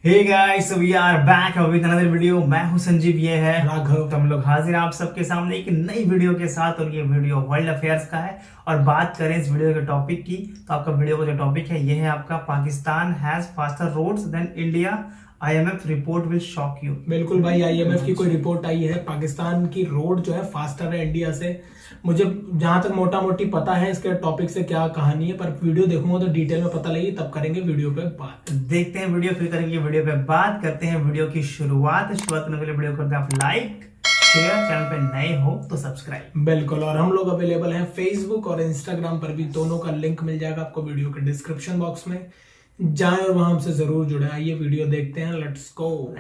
Hey guys, we are back with another video. मैं हूं संजीव, ये है राघव। तो हम लोग हाजिर हैं आप सबके सामने एक नई वीडियो के साथ। और ये वीडियो वर्ल्ड अफेयर्स का है। और बात करें इस वीडियो के टॉपिक की, तो आपका वीडियो का जो टॉपिक है ये है आपका Pakistan has faster roads than India, IMF report will shock you. बिल्कुल भाई, आईएमएफ की कोई रिपोर्ट आई है, पाकिस्तान की रोड जो है फास्टर है इंडिया से। मुझे जहां तक मोटा मोटी पता है इसके टॉपिक से क्या कहानी है, पर वीडियो देखूंगा तो डिटेल में पता लगी, तब करेंगे वीडियो पे बात। देखते हैं वीडियो, फिर करेंगे वीडियो पे बात। करते हैं वीडियो की शुरुआत करने के लिए वीडियो करते हैं आप लाइक शेयर, चैनल पे नए हो तो सब्सक्राइब। बिल्कुल, और हम लोग अवेलेबल हैं फेसबुक और इंस्टाग्राम पर भी, दोनों का लिंक मिल जाएगा आपको वीडियो के डिस्क्रिप्शन बॉक्स में। जाएं और वहां हमसे जरूर जुड़े। आइए वीडियो देखते हैं, लेट्स गो।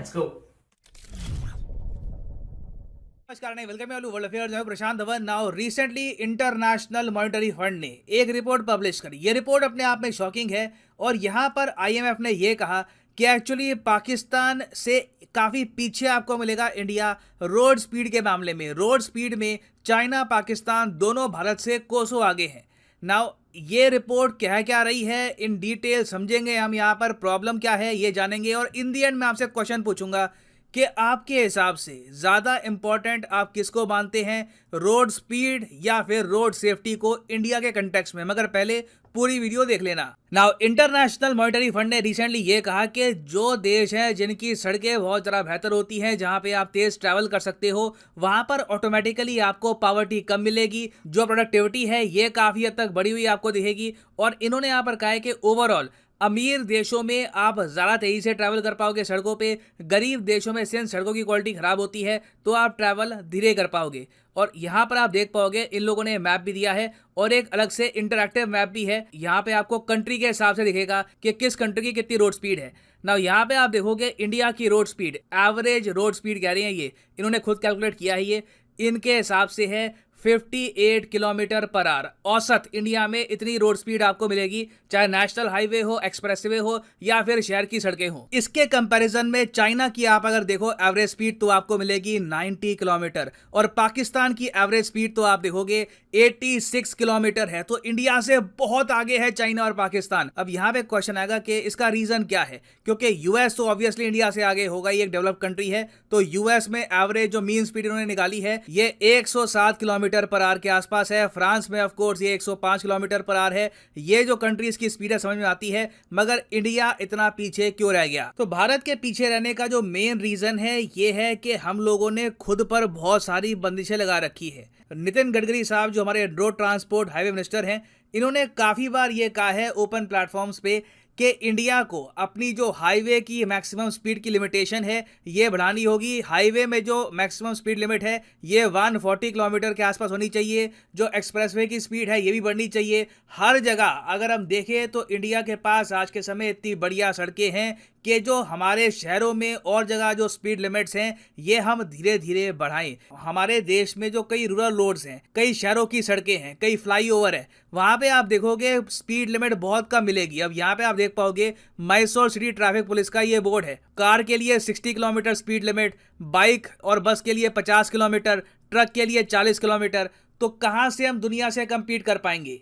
नमस्कार, वेलकम टू वर्ल्ड अफेयर्स। मैं Prashant Dhawan. Now recently International Monetary Fund ने एक रिपोर्ट पब्लिश करी। ये रिपोर्ट अपने आप में शॉकिंग है और यहाँ पर आईएमएफ ने ये कहा कि एक्चुअली पाकिस्तान से काफ़ी पीछे आपको मिलेगा इंडिया रोड स्पीड के मामले में। रोड स्पीड में चाइना पाकिस्तान दोनों भारत से कोसों आगे हैं। नाउ ये रिपोर्ट क्या रही है इन डिटेल समझेंगे हम, यहाँ पर प्रॉब्लम क्या है ये जानेंगे, और इन दी एंड मैं आपसे क्वेश्चन पूछूंगा कि आपके हिसाब से ज़्यादा इंपॉर्टेंट आप किसको मानते हैं, रोड स्पीड या फिर रोड सेफ्टी को इंडिया के कंटेक्स्ट में। मगर पहले पूरी वीडियो देख लेना। नाउ इंटरनेशनल मॉनेटरी फंड ने रिसेंटली ये कहा कि जो देश हैं जिनकी सड़कें बहुत ज़्यादा बेहतर होती हैं, जहां पे आप तेज ट्रैवल कर सकते हो, वहां पर ऑटोमेटिकली आपको पावर्टी कम मिलेगी, जो प्रोडक्टिविटी है ये काफ़ी हद तक बढ़ी हुई आपको दिखेगी। और इन्होंने यहाँ पर कहा है कि ओवरऑल अमीर देशों में आप ज़्यादा तेज़ी से ट्रैवल कर पाओगे सड़कों पे, गरीब देशों में सिंस सड़कों की क्वालिटी ख़राब होती है तो आप ट्रैवल धीरे कर पाओगे। और यहाँ पर आप देख पाओगे इन लोगों ने मैप भी दिया है और एक अलग से इंटरैक्टिव मैप भी है। यहाँ पे आपको कंट्री के हिसाब से दिखेगा कि किस कंट्री की कितनी रोड स्पीड है। ना यहाँ पे आप देखोगे इंडिया की road speed, average road speed कह रही है ये, इन्होंने खुद कैलकुलेट किया है, ये इनके हिसाब से है 58 किलोमीटर पर आवर। औसत इंडिया में इतनी रोड स्पीड आपको मिलेगी, चाहे नेशनल हाईवे हो, एक्सप्रेसवे हो या फिर शहर की सड़कें हो। इसके कंपैरिजन में चाइना की आप अगर देखो एवरेज स्पीड तो आपको मिलेगी 90 किलोमीटर, और पाकिस्तान की एवरेज स्पीड तो आप देखोगे 86 किलोमीटर है। तो इंडिया से बहुत आगे है चाइना और पाकिस्तान। अब यहाँ पे क्वेश्चन आएगा कि इसका रीजन क्या है, क्योंकि यूएस तो ऑब्वियसली इंडिया से आगे होगा, ये एक डेवलप कंट्री है। तो यूएस में एवरेज जो मीन स्पीड इन्होंने निकाली है ये 107 किलोमीटर पर आवर के आसपास है। फ्रांस में ऑफ कोर्स ये 105 किलोमीटर पर आवर है। ये जो कंट्रीज की स्पीड है समझ में आती है, मगर इंडिया इतना पीछे क्यों रह गया? तो भारत के पीछे रहने का जो मेन रीजन है ये है कि हम लोगों ने खुद पर बहुत सारी बंदिशें लगा रखी है। नितिन गडकरी साहब जो हमारे रोड ट्रांसपोर्ट हाईवे मिनिस्टर हैं, इन्होंने काफी बार ये कहा है ओपन प्लेटफॉर्म्स पे कि इंडिया को अपनी जो हाईवे की मैक्सिमम स्पीड की लिमिटेशन है ये बढ़ानी होगी। हाईवे में जो मैक्सिमम स्पीड लिमिट है ये 140 किलोमीटर के आसपास होनी चाहिए। जो एक्सप्रेसवे की स्पीड है ये भी बढ़नी चाहिए। हर जगह अगर हम देखें तो इंडिया के पास आज के समय इतनी बढ़िया सड़कें हैं कि जो हमारे शहरों में और जगह जो स्पीड लिमिट्स हैं ये हम धीरे धीरे बढ़ाएं। हमारे देश में जो कई रूरल रोड्स हैं, कई शहरों की सड़कें हैं, कई फ्लाईओवर है, वहां पे आप देखोगे स्पीड लिमिट बहुत कम मिलेगी। अब यहाँ पे आप देख पाओगे मैसूर सिटी ट्रैफिक पुलिस का ये बोर्ड है, कार के लिए 60 किलोमीटर स्पीड लिमिट, बाइक और बस के लिए 50 किलोमीटर, ट्रक के लिए 40 किलोमीटर। तो कहाँ से हम दुनिया से कंपीट कर पाएंगे?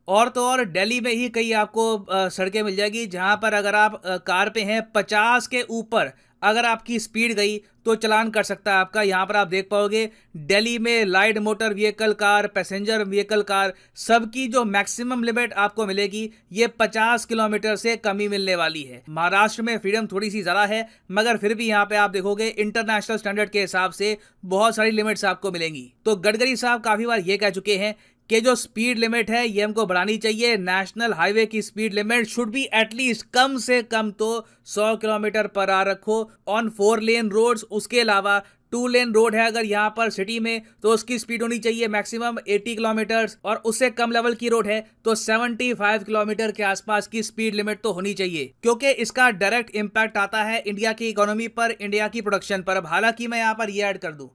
और तो और दिल्ली में ही कई आपको सड़कें मिल जाएगी जहां पर अगर आप कार पे हैं 50 के ऊपर अगर आपकी स्पीड गई तो चलान कर सकता है आपका। यहाँ पर आप देख पाओगे दिल्ली में light motor vehicle car, passenger vehicle car, सबकी जो मैक्सिमम लिमिट आपको मिलेगी ये 50 किलोमीटर से कम ही मिलने वाली है। महाराष्ट्र में फ्रीडम थोड़ी सी ज़्यादा है, मगर फिर भी यहाँ पे आप देखोगे इंटरनेशनल स्टैंडर्ड के हिसाब से बहुत सारी लिमिट्स आपको मिलेंगी। तो गडकरी साहब काफ़ी बार ये कह चुके हैं कि जो स्पीड लिमिट है ये हमको बढ़ानी चाहिए। नेशनल हाईवे की speed limit should be at least कम से कम तो 100 किलोमीटर पर आवर रखो ऑन 4 लेन रोड्स। उसके अलावा 2 लेन रोड है अगर यहाँ पर सिटी में तो उसकी स्पीड होनी चाहिए मैक्सिमम 80 किलोमीटर, और उससे कम लेवल की रोड है तो 75 किलोमीटर के आसपास की स्पीड लिमिट तो होनी चाहिए, क्योंकि इसका डायरेक्ट इंपैक्ट आता है इंडिया की इकोनॉमी पर, इंडिया की प्रोडक्शन पर। अब हालांकि मैं यहाँ पर ये ऐड कर दूं,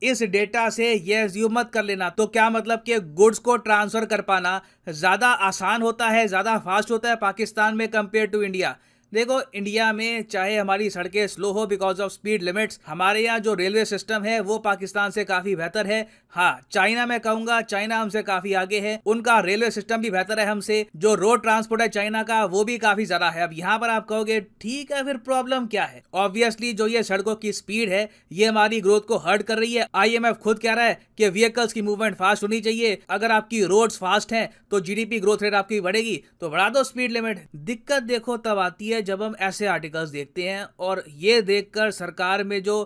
इस डेटा से ये एज्यूम मत कर लेना तो क्या मतलब कि गुड्स को ट्रांसफर कर पाना ज़्यादा आसान होता है, ज़्यादा फास्ट होता है पाकिस्तान में कंपेयर टू इंडिया। देखो इंडिया में चाहे हमारी सड़कें स्लो हो बिकॉज ऑफ स्पीड लिमिट्स, हमारे यहाँ जो रेलवे सिस्टम है वो पाकिस्तान से काफी बेहतर है। हाँ, चाइना मैं कहूंगा चाइना हमसे काफी आगे है, उनका रेलवे सिस्टम भी बेहतर है हमसे। जो रोड ट्रांसपोर्ट है चाइना का वो भी काफी ज्यादा है। अब यहाँ पर आप कहोगे ठीक है, फिर प्रॉब्लम क्या है? ऑब्वियसली जो ये सड़कों की स्पीड है ये हमारी ग्रोथ को हर्ट कर रही है। IMF खुद कह रहा है कि व्हीकल्स की मूवमेंट फास्ट होनी चाहिए। अगर आपकी रोड्स फास्ट हैं तो GDP ग्रोथ रेट आपकी बढ़ेगी, तो बढ़ा दो स्पीड लिमिट। दिक्कत देखो तब आती है जब हम ऐसे आर्टिकल्स देखते हैं और ये देखकर सरकार में जो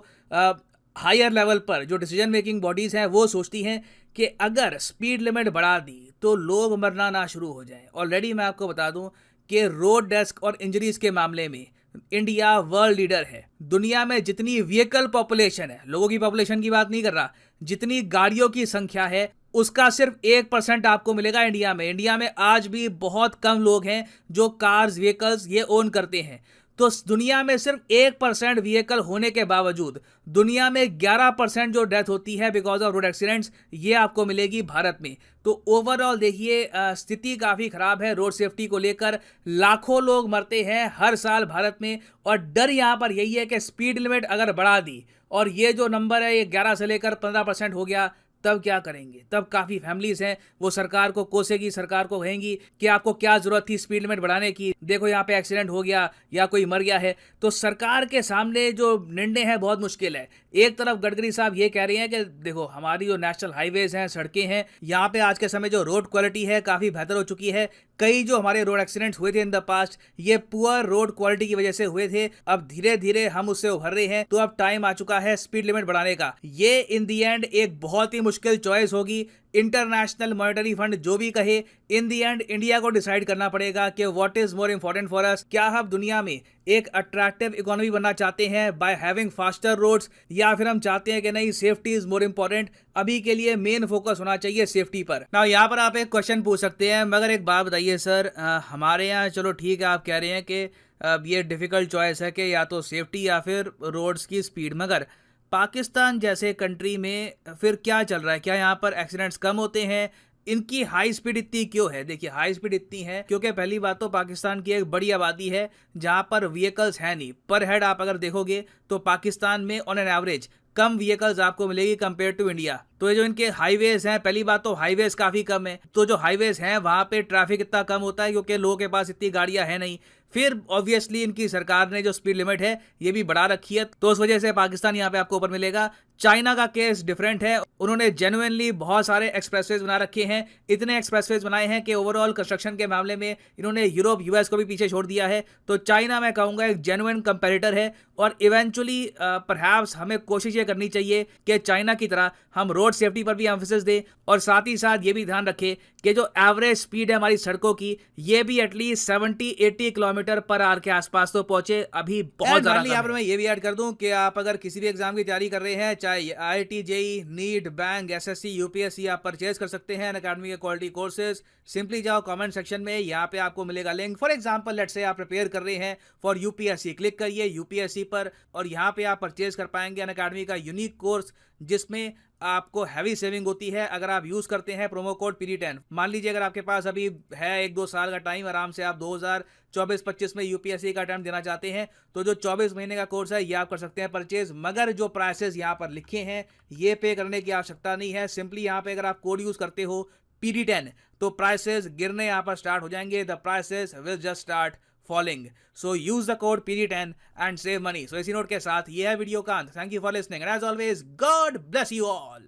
हायर लेवल पर जो डिसीजन मेकिंग बॉडीज हैं वो सोचती हैं कि अगर स्पीड लिमिट बढ़ा दी तो लोग मरना ना शुरू हो जाए। ऑलरेडी मैं आपको बता दूं कि रोड डेस्क और इंजरीज के मामले में इंडिया वर्ल्ड लीडर है। दुनिया में जितनी व्हीकल पॉपुलेशन है, लोगों की पॉपुलेशन की बात नहीं कर रहा, जितनी गाड़ियों की संख्या है उसका सिर्फ 1% आपको मिलेगा इंडिया में। इंडिया में आज भी बहुत कम लोग हैं जो कार्स व्हीकल्स ये ओन करते हैं। तो दुनिया में सिर्फ 1% व्हीकल होने के बावजूद दुनिया में 11% जो डेथ होती है बिकॉज ऑफ रोड एक्सीडेंट्स, ये आपको मिलेगी भारत में। तो ओवरऑल देखिए स्थिति काफ़ी ख़राब है रोड सेफ्टी को लेकर। लाखों लोग मरते हैं हर साल भारत में और डर यहाँ पर यही है कि स्पीड लिमिट अगर बढ़ा दी और ये जो नंबर है ये 11 से लेकर 15% हो गया, तब क्या करेंगे? तब काफ़ी फैमिलीज हैं वो सरकार को कोसेगी, सरकार को कहेंगी कि आपको क्या ज़रूरत थी स्पीड लिमिट बढ़ाने की, देखो यहाँ पे एक्सीडेंट हो गया या कोई मर गया है। तो सरकार के सामने जो निर्णय है बहुत मुश्किल है। एक तरफ गडकरी साहब ये कह रहे हैं कि देखो हमारी जो नेशनल हाईवेज हैं, सड़कें हैं, यहाँ पे आज के समय जो रोड क्वालिटी है काफ़ी बेहतर हो चुकी है। कई जो हमारे रोड एक्सीडेंट्स हुए थे इन द पास्ट ये पुअर रोड क्वालिटी की वजह से हुए थे। अब धीरे धीरे हम उससे उभर रहे हैं, तो अब टाइम आ चुका है स्पीड लिमिट बढ़ाने का। ये इन दी एंड एक बहुत ही मुश्किल चॉइस होगी। इंटरनेशनल मॉनेटरी फंड जो भी कहे, इन दी एंड इंडिया को डिसाइड करना पड़ेगा कि what is more important for us. क्या हम दुनिया में एक अट्रैक्टिव इकोनॉमी बनना चाहते हैं बाय हैविंग फास्टर रोड्स, या फिर हम चाहते हैं कि नहीं सेफ्टी इज मोर इंपॉर्टेंट। अभी के लिए मेन फोकस होना चाहिए सेफ्टी पर। ना यहाँ पर आप एक क्वेश्चन पूछ सकते हैं, मगर एक बात बताइए सर, हमारे यहाँ चलो ठीक है आप कह रहे हैं कि अब ये डिफिकल्ट चॉइस है कि या तो सेफ्टी या फिर रोड्स की स्पीड, मगर पाकिस्तान जैसे कंट्री में फिर क्या चल रहा है? क्या यहाँ पर एक्सीडेंट्स कम होते हैं? इनकी हाई स्पीड इतनी क्यों है? देखिए हाई स्पीड इतनी है क्योंकि पहली बात तो पाकिस्तान की एक बड़ी आबादी है जहाँ पर व्हीकल्स है नहीं। पर हेड आप अगर देखोगे तो पाकिस्तान में on an average come vehicles आपको मिलेगी कंपेयर टू इंडिया। तो ये जो इनके हाईवेज हैं, पहली बात तो हाईवेज काफ़ी कम है, तो जो हाईवेज हैं वहाँ पे ट्रैफिक इतना कम होता है क्योंकि लोगों के पास इतनी गाड़ियाँ हैं नहीं। फिर ऑब्वियसली इनकी सरकार ने जो स्पीड लिमिट है ये भी बढ़ा रखी है, तो उस वजह से पाकिस्तान यहाँ पे आपको ऊपर मिलेगा। चाइना का केस डिफरेंट है, उन्होंने जेन्युइनली बहुत सारे एक्सप्रेसवेज बना रखे हैं, इतने एक्सप्रेसवेज बनाए हैं कि ओवरऑल कंस्ट्रक्शन के मामले में इन्होंने यूरोप US को भी पीछे छोड़ दिया है। तो चाइना मैं कहूँगा एक जेन्युइन कंपेटिटर है और इवेंचुअली परहैप्स हमें कोशिश ये करनी चाहिए कि चाइना की तरह हम रोड सेफ्टी पर भी एम्फेसिस दें और साथ ही साथ ये भी ध्यान रखें कि जो एवरेज स्पीड है हमारी सड़कों की ये भी एटलीस्ट 70-80 किलोमीटर पर आवर के आसपास तो पहुंचे। अभी बहुत ज़्यादा। यहाँ पर मैं ये भी ऐड कर दूं कि आप अगर किसी भी एग्जाम की तैयारी कर रहे हैं, चाहे IIT JEE NEET bank SSC UPSC, आप परचेज कर सकते हैं अनअकैडमी के क्वालिटी कोर्सेज। सिंपली जाओ कमेंट सेक्शन में, यहाँ पे आपको मिलेगा link. For example let's say आप प्रिपेयर कर रहे हैं फॉर UPSC, क्लिक करिए UPSC पर और यहाँ पे आप परचेज कर पाएंगे अनअकैडमी का यूनिक कोर्स जिसमें आपको हैवी सेविंग होती है अगर आप यूज करते हैं प्रोमो कोड PD10। मान लीजिए अगर आपके पास अभी है 1-2 साल का टाइम, आराम से आप 2024-25 में UPSC का अटेम्प्ट देना चाहते हैं तो जो 24 महीने का कोर्स है ये आप कर सकते हैं परचेज। मगर जो प्राइसेस यहाँ पर लिखे हैं ये पे करने की आवश्यकता नहीं है। सिंपली यहाँ पे अगर आप कोड यूज करते हो PD10 तो प्राइसेस गिरने यहाँ पर स्टार्ट हो जाएंगे। The prices will just start falling. So use the code PD10 and save money. So इसी नोट के साथ ये है वीडियो का अंत। Thank you for listening and as always God bless you all.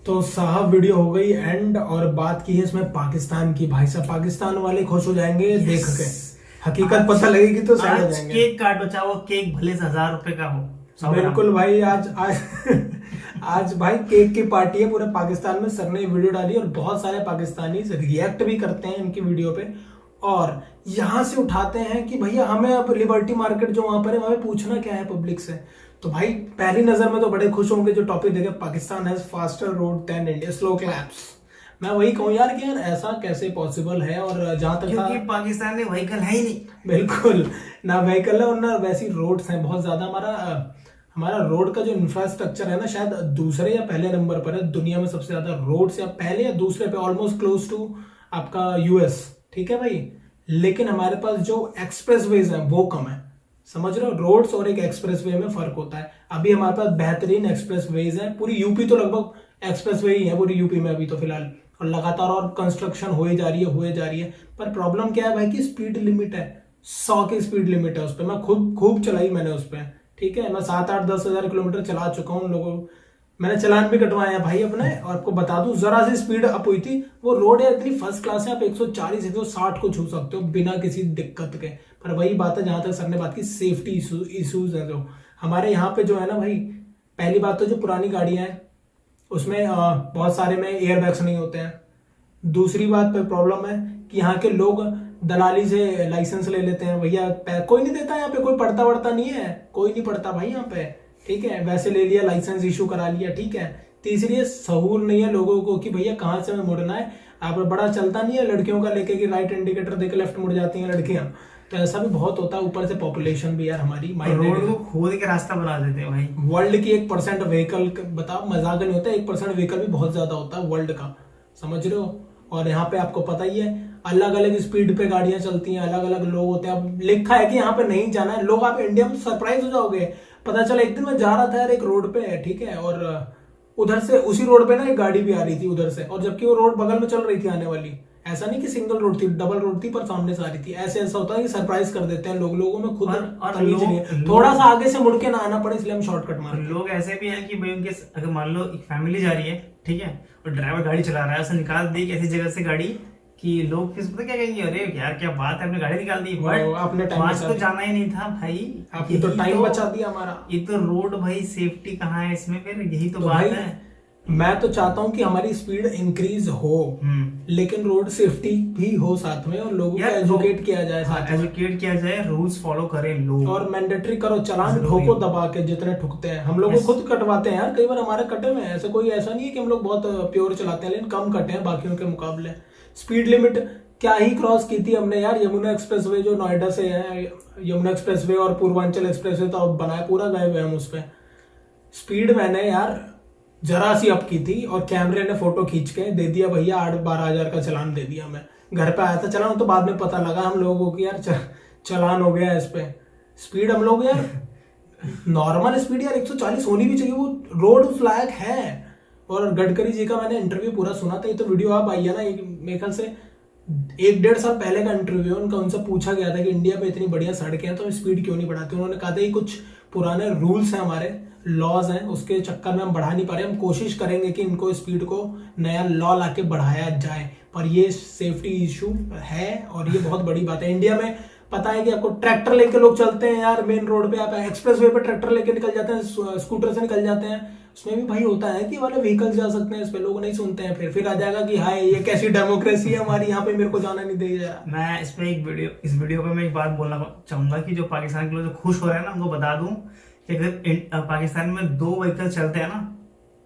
तो साहब वीडियो हो गई एंड और बात की है इसमें पाकिस्तान की। भाई साहब पाकिस्तान वाले खुश हो जाएंगे देख के, हकीकत पता लगेगी तो सही हो जाएंगे। केक काट बचाओ, केक भले 1000 रुपए का हो। बिल्कुल भाई, आज भाई केक की पार्टी है पूरे पाकिस्तान में। सर ने वीडियो डाली और बहुत सारे पाकिस्तानी रिएक्ट भी करते हैं इनकी वीडियो पे और यहां से उठाते हैं कि भैया हमें अब लिबर्टी मार्केट जो वहां पर है हमें पूछना क्या है पब्लिक से। तो भाई पहली नजर में तो बड़े खुश होंगे जो टॉपिक देखे Pakistan has faster road than India, slow claps. मैं वही कहूँ यार कि यार ऐसा कैसे पॉसिबल है। और जहां तक क्योंकि पाकिस्तान में व्हीकल है ही नहीं, बिल्कुल ना व्हीकल है और ना वैसी रोड्स हैं बहुत ज्यादा। हमारा रोड का जो इंफ्रास्ट्रक्चर है ना शायद दूसरे या पहले नंबर पर है दुनिया में, सबसे ज्यादा रोड्स या पहले या दूसरे पे, ऑलमोस्ट क्लोज टू आपका US। ठीक है भाई, लेकिन हमारे पास जो एक्सप्रेसवेज है वो कम है। समझ रहे हो, रोड्स और एक एक्सप्रेसवे में फर्क होता है। अभी हमारे पास बेहतरीन एक्सप्रेसवेज है, पूरी यूपी तो लगभग एक्सप्रेसवे ही है पूरी यूपी में अभी तो फिलहाल, और लगातार और कंस्ट्रक्शन हो ही जा रही है। पर प्रॉब्लम क्या है भाई कि स्पीड लिमिट है, 100 की स्पीड लिमिट है उस पर। मैं खुद खूब चलाई मैंने उस पर, ठीक है। मैं 7-8-10 हजार किलोमीटर चला चुका हूँ, लोगों मैंने चलान भी कटवाए हैं भाई अपने। और आपको बता दूं, जरा सी स्पीड अप हुई थी, वो रोड है इतनी फर्स्ट क्लास है, आप 140-160 को छू सकते हो बिना किसी दिक्कत के। पर वही बात है, जहां तक सर ने बात की सेफ्टी इश्यूज है जो हमारे यहाँ पे जो है ना भाई, पहली बात तो जो पुरानी गाड़ियां हैं उसमें बहुत सारे में एयर बैग्स नहीं होते हैं। दूसरी बात पे प्रॉब्लम है कि यहाँ के लोग दलाली से लाइसेंस ले लेते हैं, भैया कोई नहीं देता यहाँ पे, कोई पढ़ता वढ़ता नहीं है, कोई नहीं पढ़ता भाई यहाँ पे, ठीक है। वैसे ले लिया, लाइसेंस इशू करा लिया, ठीक है। तीसरी सहूर नहीं है लोगों को कि भैया कहाँ से हमें मुड़ना है। आप बड़ा चलता नहीं है लड़कियों का लेके कि राइट इंडिकेटर देके लेफ्ट मुड़ जाती हैं लड़कियां, तो ऐसा भी बहुत होता है। ऊपर से पॉपुलेशन भी यार हमारी रोड को खोद के रास्ता बना देते हैं भाई। वर्ल्ड की 1% व्हीकल, बताओ मजाक नहीं होता, 1% व्हीकल भी बहुत ज्यादा होता है वर्ल्ड का, समझ रहे हो। और यहाँ पे आपको पता ही है अलग अलग स्पीड पे गाड़ियां चलती हैं, अलग अलग लोग होते हैं। अब लिखा है कि यहाँ पे नहीं जाना है, लोग आप इंडिया में सरप्राइज हो जाओगे। पता चला एक दिन मैं जा रहा था यार एक रोड पे, ठीक है, और उधर से उसी रोड पे ना एक गाड़ी भी आ रही थी उधर से, और जबकि वो रोड बगल में चल रही थी आने वाली, ऐसा नहीं कि सिंगल रोड थी, डबल रोड थी, पर सामने से आ रही थी। ऐसा होता है कि सरप्राइज कर देते हैं लोगों में खुद तमीज नहीं है, थोड़ा सा आगे से मुड़ के ना आना पड़े इसलिए हम शॉर्टकट मारते हैं। लोग ऐसे भी हैं कि भाई उनके अगर मान लो एक फैमिली जा रही है, ठीक है, और ड्राइवर गाड़ी चला रहा है, उसे निकाल दी ऐसी जगह से गाड़ी कि लोग किस पता क्या कहेंगे, अरे यार क्या बात है, आपने गाड़ी निकाल दी, बट आपने वहां तो जाना ही नहीं था भाई, आपने तो टाइम बचा दिया हमारा। ये तो रोड भाई, सेफ्टी कहाँ है इसमें, फिर यही तो बात है। मैं तो चाहता हूँ कि हमारी स्पीड इंक्रीज हो, लेकिन रोड सेफ्टी भी हो साथ में, और लोगों को एजुकेट किया जाए, एजुकेट किया जाए, रूल्स फॉलो करें लोग, और मैंडेटरी करो, चलान ठोको दबा के जितने ठुकते हैं। हम लोग खुद कटवाते हैं यार, कई बार हमारे कटे में ऐसा कोई ऐसा नहीं है कि हम लोग बहुत प्योर चलाते हैं, लेकिन कम कटे हैं बाकियों के मुकाबले। स्पीड लिमिट क्या ही क्रॉस की थी हमने यार, यमुना एक्सप्रेसवे जो नोएडा से है, यमुना एक्सप्रेसवे और पूर्वांचल एक्सप्रेसवे तो अब बनाया, पूरा गए हुए हम उस पर। स्पीड मैंने यार जरा सी अप की थी, और कैमरे ने फोटो खींच के दे दिया भैया, 8-12 हजार का चलान दे दिया। मैं घर पे आया था चलान, तो बाद में पता लगा हम लोगों को कि यार चलान हो गया इस पे। स्पीड हम लोग यार नॉर्मल स्पीड यार 140 होनी भी चाहिए, वो रोड उस लायक है। और गडकरी जी का मैंने इंटरव्यू पूरा सुना था, ये तो वीडियो आप आई है ना, मेरे ख्याल से 1-1.5 साल पहले का इंटरव्यू उनका, उनसे पूछा गया था कि इंडिया पे इतनी बढ़िया सड़कें हैं तो हम स्पीड क्यों नहीं बढ़ाते। उन्होंने कहा था कि कुछ पुराने रूल्स हैं, हमारे लॉज हैं, उसके चक्कर में हम बढ़ा नहीं पा रहे। हम कोशिश करेंगे कि इनको स्पीड को नया लॉ लाके बढ़ाया जाए, पर ये सेफ्टी इशू है और ये बहुत बड़ी बात है। इंडिया में पता है कि आपको ट्रैक्टर लेके लोग चलते हैं यार मेन रोड पे, आप एक्सप्रेसवे पे ट्रैक्टर लेके निकल जाते हैं, स्कूटर से निकल जाते हैं, उसमें भी भाई होता है कि वाले व्हीकल्स जा सकते हैं, इस पे लोग नहीं सुनते हैं। फिर आ जाएगा कि हाय ये कैसी डेमोक्रेसी है हमारी, यहाँ पे मेरे को जाना नहीं देगा। मैं इस वीडियो पे मैं एक बात बोलना चाहूंगा कि जो पाकिस्तान के लोग जो खुश हो रहे हैं ना, उनको बता दूं कि अगर पाकिस्तान में 2 व्हीकल चलते हैं ना,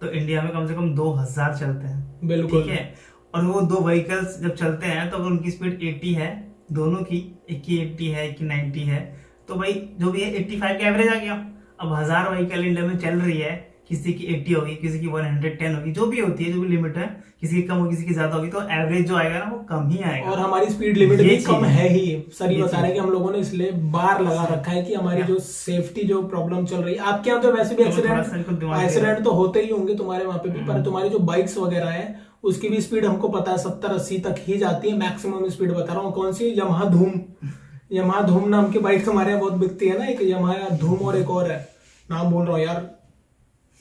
तो इंडिया में कम से कम 2000 चलते हैं, बिल्कुल, ठीक है। और वो 2 व्हीकल्स जब चलते हैं तो अगर उनकी स्पीड 80 है दोनों की, एक की 80 है एक की 90 है, तो भाई जो भी है 85 का एवरेज आ गया। अब 1000 व्हीकल इंडिया में चल रही है, किसी की 80 होगी, किसी की 110 होगी, जो भी होती है, जो भी लिमिट है, किसी की कम होगी, किसी की ज्यादा होगी, तो एवरेज जो आएगा ना वो कम ही आएगा। और हमारी स्पीड लिमिट भी कम है ही, सही बता रहे हैं कि हम लोगों ने इसलिए बार लगा रखा है कि हमारी जो सेफ्टी जो प्रॉब्लम चल रही है। आपके यहाँ तो वैसे भी एक्सीडेंट तो होते ही होंगे तुम्हारे वहां पे भी, पर तुम्हारी जो बाइक्स वगैरह है उसकी भी स्पीड हमको पता है 70-80 तक ही जाती है, मैक्सिमम स्पीड बता रहा हूँ। कौन सी, यमहा धूम नाम की बाइक तुम्हारे यहाँ बहुत बिकती है ना, एक यमहा धूम और एक और है, नाम बोल रहा हूँ यार,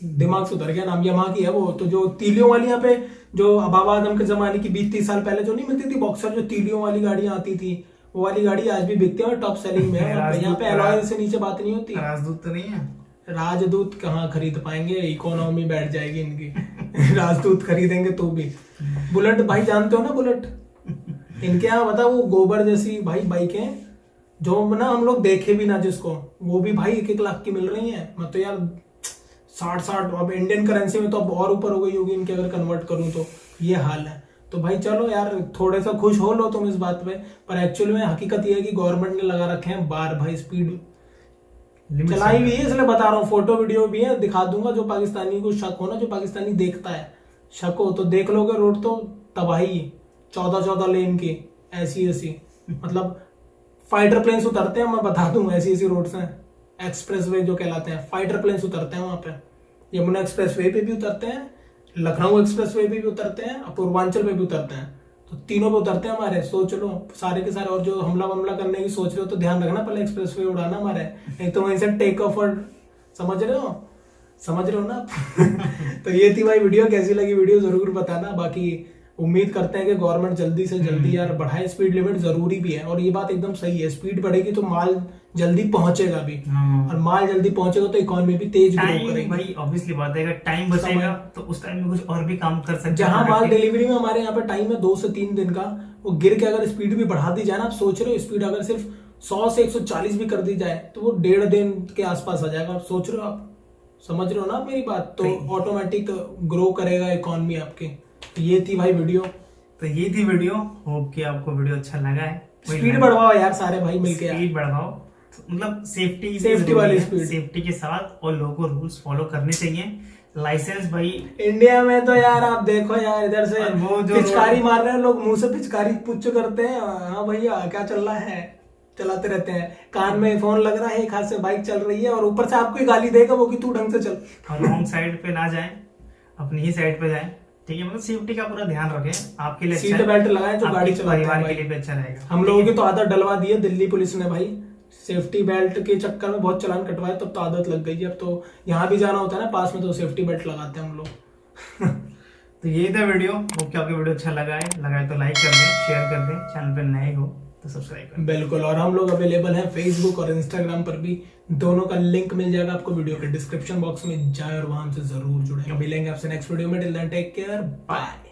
दिमाग से उतर गया नाम, यमहा की है वो। तो जो तीलियों वाली यहाँ पे जो बाबा आदम के जमाने की 20-30 साल पहले जो नहीं मिलती थी बॉक्सर, जो तीलियों वाली गाड़ियां आती थी, वो वाली गाड़ी आज भी बिकती है और टॉप सेलिंग में है। यहाँ पे अलॉय से नीचे बात नहीं होती। राजदूत तो नहीं है, राजदूत कहाँ खरीद पाएंगे, इकोनॉमी बैठ जाएगी इनकी। राजदूत खरीदेंगे तो भी। बुलेट भाई जानते हो ना, बुलेट इनके यहाँ बता, वो गोबर जैसी भाई बाइक है जो ना हम लोग देखे भी ना जिसको, वो भी भाई 1-1 लाख की मिल रही है। मैं तो यार 60 अब इंडियन करेंसी में तो अब और ऊपर हो गई होगी इनके, अगर कन्वर्ट करूं तो ये हाल है। तो भाई चलो यार थोड़े सा खुश हो लो तुम इस बात पे, पर एक्चुअली में हकीकत ये है कि गवर्नमेंट ने लगा रखे हैं बार, भाई स्पीड चलाई हुई है, इसलिए बता रहा हूँ। फोटो वीडियो भी है, दिखा दूंगा। जो पाकिस्तानी को शक हो ना, जो पाकिस्तानी देखता है शक हो तो देख लोगे, रोड तो तबाही 14-14 लेन की ऐसी मतलब फाइटर प्लेन्स उतरते हैं, मैं बता दूं, ऐसी ऐसी रोड्स हैं, एक्सप्रेस वे जो कहलाते हैं, फाइटर प्लेन्स उतरते हैं वहां पे। यमुना एक्सप्रेस वे पे भी उतरते हैं, लखनऊ एक्सप्रेस वे पे भी उतरते हैं, और पूर्वांचल पे भी उतरते हैं, तो तीनों पे उतरते हैं हमारे। सोच लो सारे के सारे। और जो हमला वमला करने की सोच रहे हो तो ध्यान रखना, पहले एक्सप्रेस वे उड़ाना हमारे, नहीं तो वहीं से टेक ऑफ। और समझ रहे हो ना तो ये थी भाई वीडियो। कैसी लगी वीडियो जरूर बताना। बाकी उम्मीद करते हैं कि गवर्नमेंट जल्दी से जल्दी यार बढ़ाए, स्पीड लिमिट जरूरी भी है। और ये बात एकदम सही है, स्पीड बढ़ेगी तो माल जल्दी पहुंचेगा भी, और माल जल्दी पहुंचेगा तो इकोनॉमी भी तेज ग्रो करेगी भाई। ऑब्वियसली बात है, अगर टाइम बचेगा तो उस टाइम में कुछ और भी काम कर सकते हैं। जहां माल डिलीवरी में हमारे यहाँ पे टाइम है 2 से 3 दिन का, वो गिर के अगर स्पीड भी बढ़ा दी जाए ना, आप सोच रहे हो स्पीड अगर सिर्फ 100 से 140 भी कर दी जाए तो वो 1.5 दिन के आसपास आ जाएगा। आप सोच रहे हो, आप समझ रहे हो ना मेरी बात? तो ऑटोमेटिक ग्रो करेगा इकोनॉमी आपकी। ये थी भाई वीडियो। तो ये थी वीडियो। होप कि आपको वीडियो अच्छा लगा है। स्पीड बढ़वाओ यार सारे भाई मिलके, स्पीड बढ़ाओ, मतलब सेफ्टी वाली स्पीड, सेफ्टी के साथ, और लोगों को रूल्स फॉलो करने चाहिए। लाइसेंस भाई इंडिया में तो यार आप देखो यार, इधर से वो जो पिचकारी मार रहे हैं लोग, मुंह से पिचकारी पुच्छ करते हैं, हाँ भैया क्या चल रहा है, चलाते रहते हैं, कान में फोन लग रहा है, एक हाथ से बाइक चल रही है, और ऊपर से आपको ही गाली देगा वो कि तू ढंग से चल। और रॉन्ग साइड पे ना जाए, अपनी ही साइड पे जाए, ठीक है? मतलब सेफ्टी का पूरा ध्यान रखें, आपके लिए सीट बेल्ट लगाएं जो गाड़ी चलाते हैं, परिवार के लिए भी अच्छा रहेगा। हम लोगों की तो आदत डलवा दी है दिल्ली पुलिस ने भाई, सेफ्टी बेल्ट के चक्कर में बहुत चलान कटवाए, तब तो आदत लग गई है। अब तो यहाँ भी जाना होता है ना पास में तो सेफ्टी बेल्ट लगाते हैं हम लोग। तो ये था वीडियो। होप कि आपको वीडियो अच्छा लगा है तो लाइक कर दें, शेयर कर दें, चैनल पे नए हो तो सब्सक्राइब करें। बिल्कुल। और हम लोग अवेलेबल हैं फेसबुक और इंस्टाग्राम पर भी, दोनों का लिंक मिल जाएगा आपको वीडियो के डिस्क्रिप्शन बॉक्स में, जाए और वहां से जरूर जुड़े। मिलेंगे आपसे नेक्स्ट वीडियो में। Till then take care, bye.